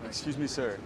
Excuse me, sir.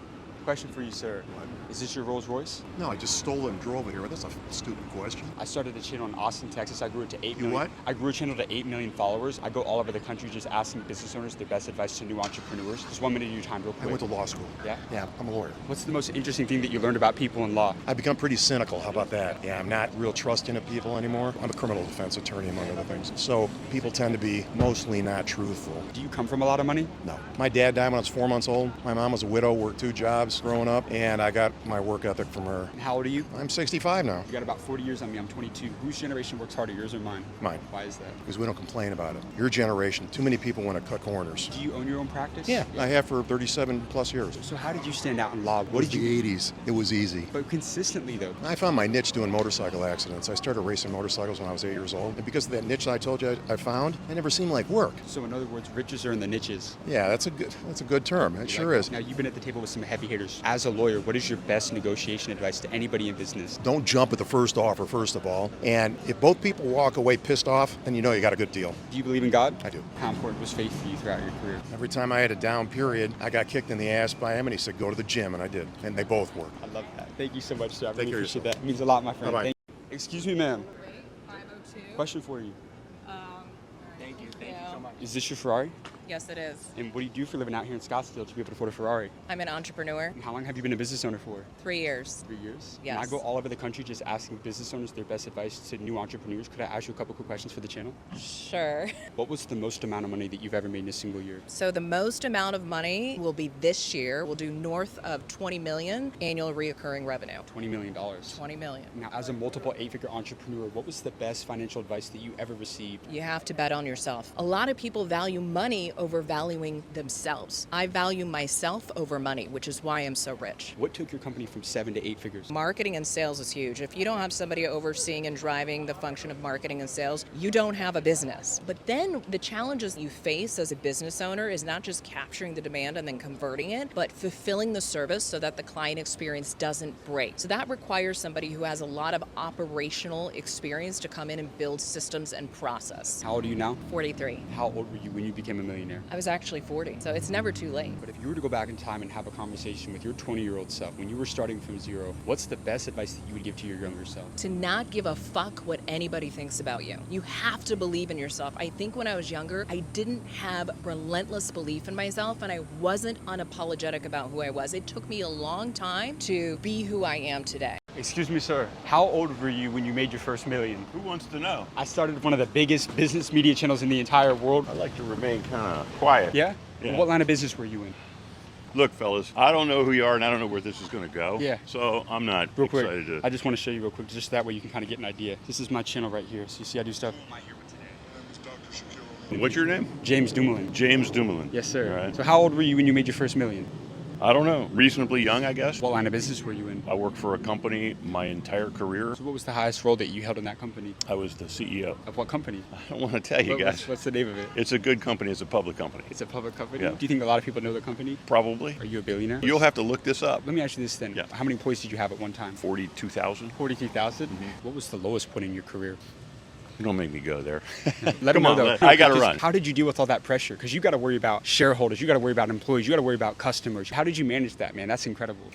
Question for you, sir. What? Is this your Rolls Royce? No, I just stole it and drove it here. That's a stupid question. I started a channel in Austin, Texas. I grew it to 8 You million. what? I grew a channel to 8 million followers. I go all over the country just asking business owners their best advice to new entrepreneurs. Just 1 minute of your time, real I quick. went to law school. Yeah? Yeah, I'm a lawyer. What's the most interesting thing that you learned about people in law? I've become pretty cynical. How about that? Yeah, I'm not real trusting of people anymore. I'm a criminal defense attorney, among other things. So people tend to be mostly not truthful. Do you come from a lot of money? No. My dad died when I was 4 months old. My mom was a widow, worked 2 jobs growing up, and I got my work ethic from her. And how old are you? I'm 65 now. You got about 40 years on me. I'm 22. Whose generation works harder, yours or mine? Mine. Why is that? Because we don't complain about it. Your generation, too many people want to cut corners. Do you own your own practice? Yeah, I have for 37 plus years. So how did you stand out in law? It What was did you... the 80s. It was easy. But consistently, though. I found my niche doing motorcycle accidents. I started racing motorcycles when I was 8 years old. And because of that niche that I told you I found, it never seemed like work. So in other words, riches are in the niches. Yeah, that's a good term. It sure is. Now, you've been at the table with some heavy hitters. As a lawyer, what is your best negotiation advice to anybody in business? Don't jump at the first offer, first of all. And if both people walk away pissed off, then you know you got a good deal. Do you believe in God? I do. How important was faith for you throughout your career? Every time I had a down period, I got kicked in the ass by him, and he said, go to the gym, and I did. And they both worked. I love that. Thank you so much, sir. I Take really care of appreciate yourself. that. It means a lot, my friend. Bye-bye. Thank you. Excuse me, ma'am. 502. Question for you. Thank you so much. Is this your Ferrari? Yes, it is. And what do you do for a living out here in Scottsdale to be able to afford a Ferrari? I'm an entrepreneur. And how long have you been a business owner for? 3 years. 3 years? Yes. And I go all over the country just asking business owners their best advice to new entrepreneurs. Could I ask you a couple quick questions for the channel? Sure. What was the most amount of money that you've ever made in a single year? So the most amount of money will be this year. We'll do north of 20 million annual reoccurring revenue. $20 million. 20 million. Now, as a multiple 8-figure entrepreneur, what was the best financial advice that you ever received? You have to bet on yourself. A lot of people value money over valuing themselves. I value myself over money, which is why I'm so rich. What took your company from 7 to 8 figures? Marketing and sales is huge. If you don't have somebody overseeing and driving the function of marketing and sales, you don't have a business. But then the challenges you face as a business owner is not just capturing the demand and then converting it, but fulfilling the service so that the client experience doesn't break. So that requires somebody who has a lot of operational experience to come in and build systems and process. How old are you now? 43. How old were you when you became a millionaire? I was actually 40, so it's never too late. But if you were to go back in time and have a conversation with your 20-year-old self, when you were starting from zero, what's the best advice that you would give to your younger self? To not give a fuck what anybody thinks about you. You have to believe in yourself. I think when I was younger, I didn't have relentless belief in myself and I wasn't unapologetic about who I was. It took me a long time to be who I am today. Excuse me, sir. How old were you when you made your first million? Who wants to know? I started one of the biggest business media channels in the entire world. I like to remain kind of quiet. Yeah? Yeah. What line of business were you in? Look, fellas, I don't know who you are and I don't know where this is going to go. Yeah. So I'm not Real quick, excited to. I just want to show you real quick, just that way you can kind of get an idea. This is my channel right here. So you see I do stuff. What's your name? James Dumoulin. James Dumoulin. Yes, sir. All right. So how old were you when you made your first million? I don't know. Reasonably young, I guess. What line of business were you in? I worked for a company my entire career. So what was the highest role that you held in that company? I was the CEO. Of what company? I don't want to tell you guys. What's the name of it? It's a good company. It's a public company. It's a public company? Yeah. Do you think a lot of people know the company? Probably. Are you a billionaire? You'll have to look this up. Let me ask you this then. Yeah. How many employees did you have at one time? 42,000. 43,000? What was the lowest point in your career? Don't make me go there. Let Come them on, know, though. I got to Just run. How did you deal with all that pressure? Because you got to worry about shareholders, you got to worry about employees, you got to worry about customers. How did you manage that, man? That's incredible.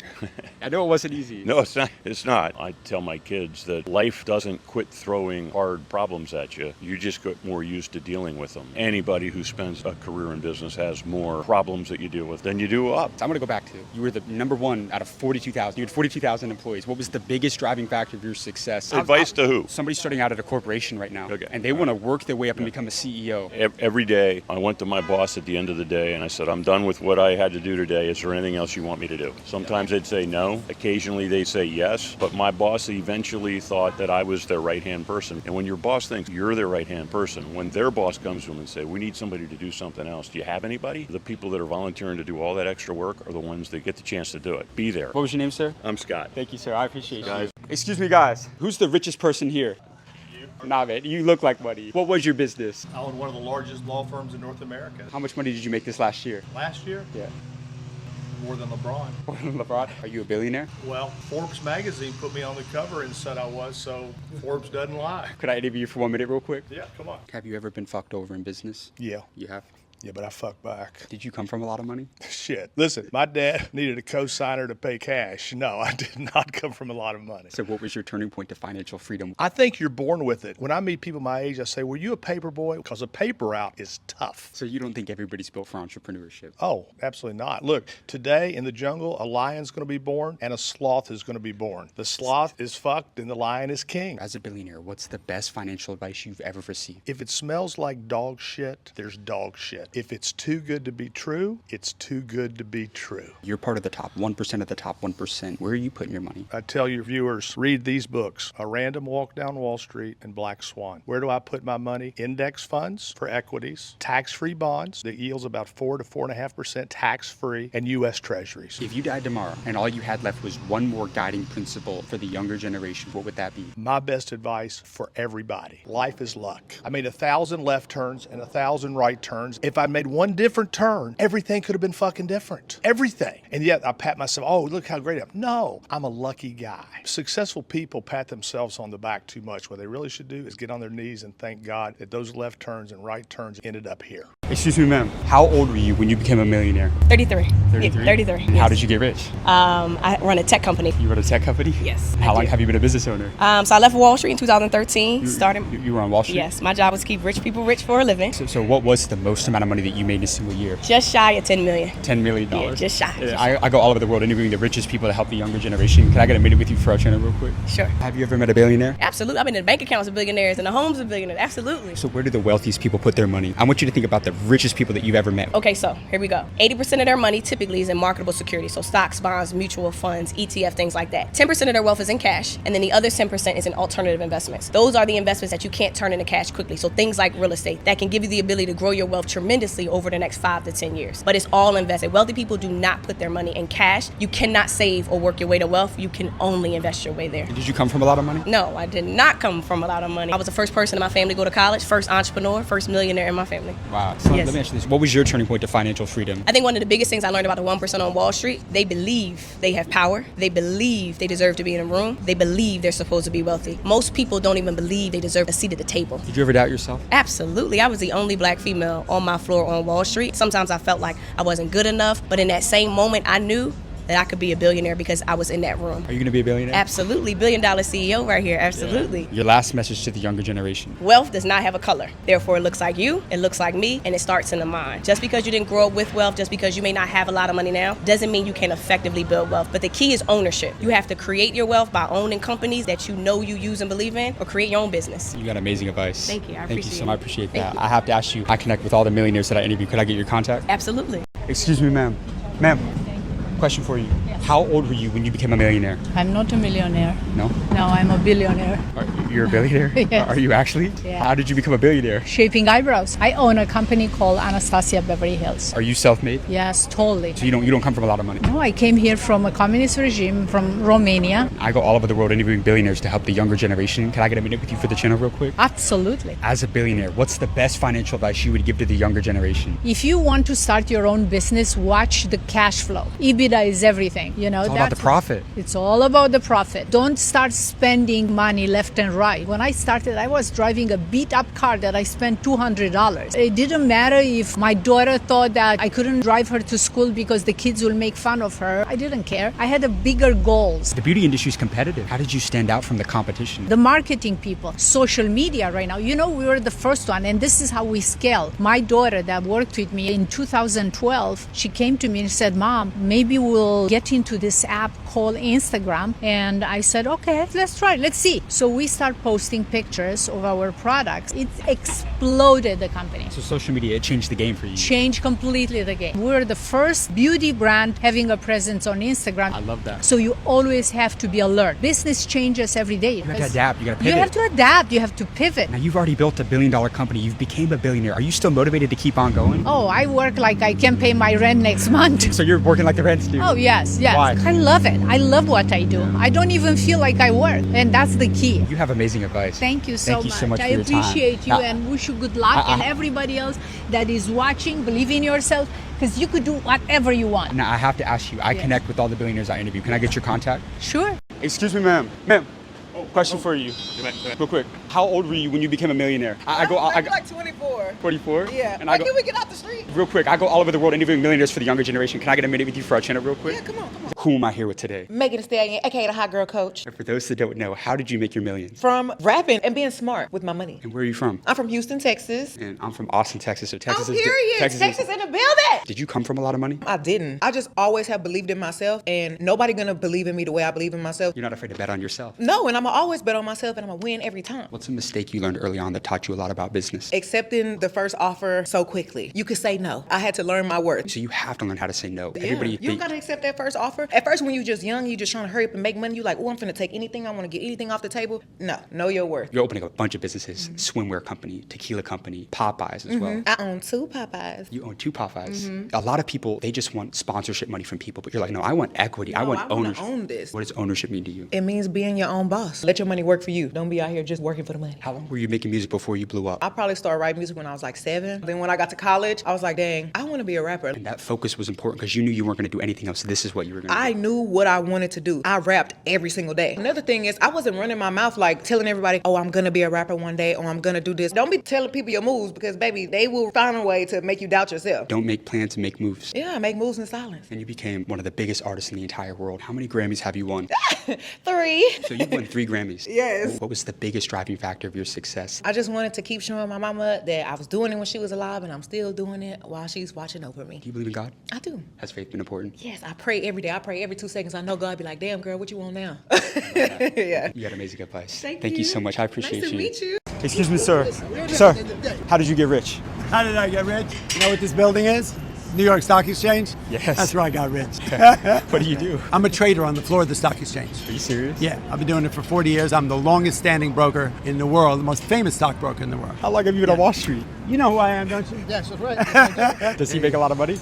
I know it wasn't easy. No, it's not. It's not. I tell my kids that life doesn't quit throwing hard problems at you. You just get more used to dealing with them. Anybody who spends a career in business has more problems that you deal with than you do up. I'm going to go back to, you were the number one out of 42,000. You had 42,000 employees. What was the biggest driving factor of your success? Advice to who? Somebody starting out at a corporation right now, Okay. and they want to work their way up and become a CEO. Every day, I went to my boss at the end of the day and I said, I'm done with what I had to do today. Is there anything else you want me to do? Sometimes they'd say no. Occasionally they'd say yes. But my boss eventually thought that I was their right-hand person. And when your boss thinks you're their right-hand person, when their boss comes to them and say, we need somebody to do something else, do you have anybody? The people that are volunteering to do all that extra work are the ones that get the chance to do it. Be there. What was your name, sir? I'm Scott. Thank you, sir. I appreciate Guys. you. Excuse me, guys. Who's the richest person here? Nah, man. You look like money. What was your business? I own one of the largest law firms in North America. How much money did you make this last year? Last year, Yeah. more than LeBron. LeBron, are you a billionaire? Well, Forbes magazine put me on the cover and said I was, so Forbes doesn't lie. Could I interview you for 1 minute real quick? Yeah, come on. Have you ever been fucked over in business? Yeah. You have? Yeah, but I fucked back. Did you come from a lot of money? Shit. Listen, my dad needed a co-signer to pay cash. No, I did not come from a lot of money. So what was your turning point to financial freedom? I think you're born with it. When I meet people my age, I say, were you a paper boy? Because a paper route is tough. So you don't think everybody's built for entrepreneurship? Oh, absolutely not. Look, today in the jungle, a lion's going to be born and a sloth is going to be born. The sloth is fucked and the lion is king. As a billionaire, what's the best financial advice you've ever received? If it smells like dog shit, there's dog shit. If it's too good to be true, it's too good to be true. You're part of the top 1% of the top 1%. Where are you putting your money? I tell your viewers, read these books, A Random Walk Down Wall Street and Black Swan. Where do I put my money? Index funds for equities, tax-free bonds that yields about 4 to 4.5% tax-free, and U.S. Treasuries. If you died tomorrow and all you had left was one more guiding principle for the younger generation, what would that be? My best advice for everybody, life is luck. I made 1,000 left turns and 1,000 right turns. If I made one different turn, everything could have been fucking different. Everything. And yet I pat myself, oh, look how great I am. No, I'm a lucky guy. Successful people pat themselves on the back too much. What they really should do is get on their knees and thank God that those left turns and right turns ended up here. Excuse me, ma'am. How old were you when you became a millionaire? 33. 33? 33. And how did you get rich? I run a tech company. You run a tech company? Yes. How I long do. have you been a business owner? So I left Wall Street in 2013. Started. You were on Wall Street? Yes. My job was to keep rich people rich for a living. So what was the most amount of money that you made in a single year? Just shy of 10 million. $10 million? Yeah, just shy. Just shy. I go all over the world interviewing the richest people to help the younger generation. Can I get a minute with you for our channel real quick? Sure. Have you ever met a billionaire? Absolutely. I've been in bank accounts of billionaires and the homes of billionaires. Absolutely. So where do the wealthiest people put their money? I want you to think about the richest people that you've ever met. Okay, so here we go. 80% of their money typically is in marketable securities, so stocks, bonds, mutual funds, ETF, things like that. 10% of their wealth is in cash, and then the other 10% is in alternative investments. Those are the investments that you can't turn into cash quickly. So things like real estate that can give you the ability to grow your wealth tremendously over the next 5 to 10 years. But it's all invested. Wealthy people do not put their money in cash. You cannot save or work your way to wealth. You can only invest your way there. Did you come from a lot of money? No, I did not come from a lot of money. I was the first person in my family to go to college, first entrepreneur, first millionaire in my family. Wow. So Yes. let me ask you this. What was your turning point to financial freedom? I think one of the biggest things I learned about the 1% on Wall Street, they believe they have power. They believe they deserve to be in a room. They believe they're supposed to be wealthy. Most people don't even believe they deserve a seat at the table. Did you ever doubt yourself? Absolutely. I was the only black female on my floor on Wall Street. Sometimes I felt like I wasn't good enough, but in that same moment, I knew that I could be a billionaire because I was in that room. Are you going to be a billionaire? Absolutely. $1 billion CEO right here. Absolutely. Your last message to the younger generation. Wealth does not have a color. Therefore, it looks like you, it looks like me, and it starts in the mind. Just because you didn't grow up with wealth, just because you may not have a lot of money now, doesn't mean you can effectively build wealth. But the key is ownership. You have to create your wealth by owning companies that you know you use and believe in, or create your own business. You got amazing advice. Thank you. I Thank you appreciate so much. I it. appreciate Thank that. you. I have to ask you, I connect with all the millionaires that I interview. Could I get your contact? Absolutely. Excuse me, ma'am. Ma'am, question for you. How old were you when you became a millionaire? I'm not a millionaire. No? No, I'm a billionaire. You're a billionaire? Yes. Are you actually? Yeah. How did you become a billionaire? Shaping eyebrows. I own a company called Anastasia Beverly Hills. Are you self-made? Yes, totally. So you don't come from a lot of money? No, I came here from a communist regime from Romania. I go all over the world interviewing billionaires to help the younger generation. Can I get a minute with you for the channel real quick? Absolutely. As a billionaire, what's the best financial advice you would give to the younger generation? If you want to start your own business, watch the cash flow. EBITDA is everything. You know, It's all about the profit. It's all about the profit. Don't start spending money left and right. When I started, I was driving a beat up car that I spent $200. It didn't matter if my daughter thought that I couldn't drive her to school because the kids will make fun of her. I didn't care. I had a bigger goals. The beauty industry is competitive. How did you stand out from the competition? The marketing people, social media right now, you know, we were the first one, and this is how we scale. My daughter that worked with me in 2012, she came to me and said, Mom, maybe we'll get into this app called Instagram. And I said, okay, let's try, let's see. So we start posting pictures of our products. It exploded the company. So social media, it changed the game for you. Changed completely the game. We're the first beauty brand having a presence on Instagram. I love that. So you always have to be alert. Business changes every day. You have to adapt. You got to You pivot. have to adapt. You have to pivot. Now you've already built $1 billion company. You've became a billionaire. Are you still motivated to keep on going? Oh, I work like I can pay my rent next month. So you're working like the rents do. Oh, yes, yes. Why? I love it. I love what I do. I don't even feel like I work. And that's the key. You have amazing advice. Thank you so Thank you so much I for your time. appreciate you Now, and wish you good luck. I- And everybody else that is watching, believe in yourself because you could do whatever you want. Now I have to ask you, I Yes. connect with all the billionaires I interview. Can I get your contact? Sure. Excuse me, ma'am. Ma'am, question for you. Real quick. How old were you when you became a millionaire? I go like 24. 44? Yeah. And I go, Can we get out the street? real quick, I go all over the world interviewing millionaires for the younger generation. Can I get a minute with you for our channel real quick? Yeah, come on. Who am I here with today? Megan Thee Stallion, aka the hot girl coach. For those that don't know, how did you make your millions? From rapping and being smart with my money. And where are you from? I'm from Houston, Texas. And I'm from Austin, Texas. So Texas Oh, is period. Texas Texas in the building. Did you come from a lot of money? I didn't. I just always have believed in myself, and nobody gonna believe in me the way I believe in myself. You're not afraid to bet on yourself. No, and I'm always bet on myself, and I'm gonna win every time. What's a mistake you learned early on that taught you a lot about business? Accepting the first offer so quickly. You could say no. I had to learn my worth. So you have to learn how to say no. Yeah. You don't gotta accept that first offer. At first, when you're just young, you just trying to hurry up and make money. You like, oh, I'm finna take anything. I want to get anything off the table. No, know your worth. You're opening up a bunch of businesses: swimwear company, tequila company, Popeyes as well. I own 2 Popeyes. You own 2 Popeyes. A lot of people, they just want sponsorship money from people, but you're like, no, I want equity. I want wanna ownership. own this. What does ownership mean to you? It means being your own boss. Let your money work for you. Don't be out here just working for the money. How long were you making music before you blew up? I probably started writing music when I was like 7. Then when I got to college, I was like, dang, I want to be a rapper. And that focus was important because you knew you weren't going to do anything else. This is what you were going to I do. knew what I wanted to do. I rapped every single day. Another thing is, I wasn't running my mouth like telling everybody, oh, I'm gonna be a rapper one day, or I'm gonna do this. Don't be telling people your moves because, baby, they will find a way to make you doubt yourself. Don't make plans, make moves. Yeah, make moves in silence. And you became one of the biggest artists in the entire world. How many Grammys have you won? 3. So you've won 3 Grammys. Yes. What was the biggest driving factor of your success? I just wanted to keep showing my mama that I was doing it when she was alive, and I'm still doing it while she's watching over me. Do you believe in God? I do. Has faith been important? Yes, I pray every day. I pray every 2 seconds. I know God be like, damn, girl, what you want now? Yeah. You got amazing advice. Thank you you. so much. I appreciate Nice to meet you. Excuse me, sir. Sir, how did you get rich? How did I get rich? You know what this building is? New York Stock Exchange? Yes. That's where I got rich. What do you do? I'm a trader on the floor of the stock exchange. Are you serious? Yeah, I've been doing it for 40 years. I'm the longest standing broker in the world, the most famous stockbroker in the world. How long have you been on Wall Street? You know who I am, don't you? Yes, that's right. Does he make a lot of money?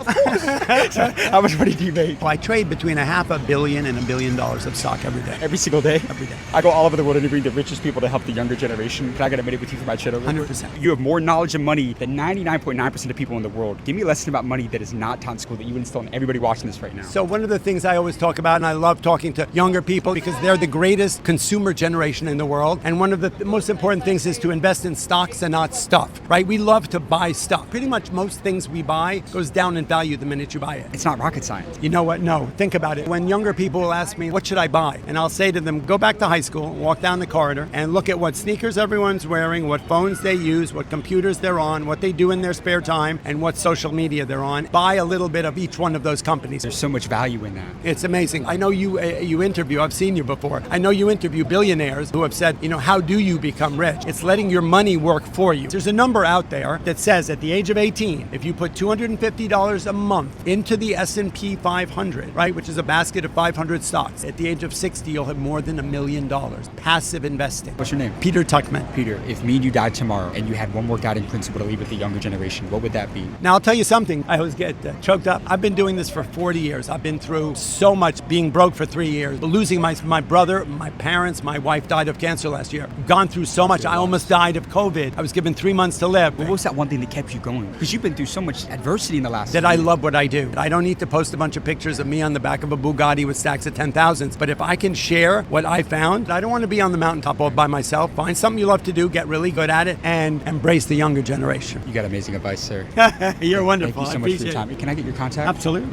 How much money do you make? Well, I trade between $500 million and $1 billion of stock every day. Every single day? Every day. I go all over the world interviewing the richest people to help the younger generation. Can I get a minute with you for my channel? 100%. You have more knowledge of money than 99.9% of people in the world. Give me a lesson about money that is not taught in school that you would instill in everybody watching this right now. So one of the things I always talk about, and I love talking to younger people because they're the greatest consumer generation in the world. And one of the most important things is to invest in stocks and not stuff, right? We love to buy stuff. Pretty much most things we buy goes down in value the minute you buy it. It's not rocket science. You know what? No, think about it. When younger people will ask me, what should I buy? And I'll say to them, go back to high school, walk down the corridor, and look at what sneakers everyone's wearing, what phones they use, what computers they're on, what they do in their spare time, and what social media they're on. Buy a little bit of each one of those companies. There's so much value in that. It's amazing. I know you interview, I've seen you before. I know you interview billionaires who have said, how do you become rich? It's letting your money work for you. There's a number out there that says at the age of 18, if you put $250 a month into the S&P 500, right, which is a basket of 500 stocks, at the age of 60, you'll have more than $1 million. Passive investing. What's your name? Peter Tuckman. Peter, if me and you died tomorrow and you had one more guiding principle to leave with the younger generation, what would that be? Now, I'll tell you something. I always get choked up. I've been doing this for 40 years. I've been through so much, being broke for 3 years, losing my brother, my parents, my wife died of cancer last year. Gone through so much. I almost died of COVID. I was given 3 months to live. What was that one thing that kept you going? Because you've been through so much adversity in the last That I love what I do. I don't need to post a bunch of pictures of me on the back of a Bugatti with stacks of 10,000s. But if I can share what I found, I don't want to be on the mountaintop all by myself. Find something you love to do, get really good at it, and embrace the younger generation. You got amazing advice, sir. You're wonderful. Thank you so much for your time. Can I get your contact? Absolutely.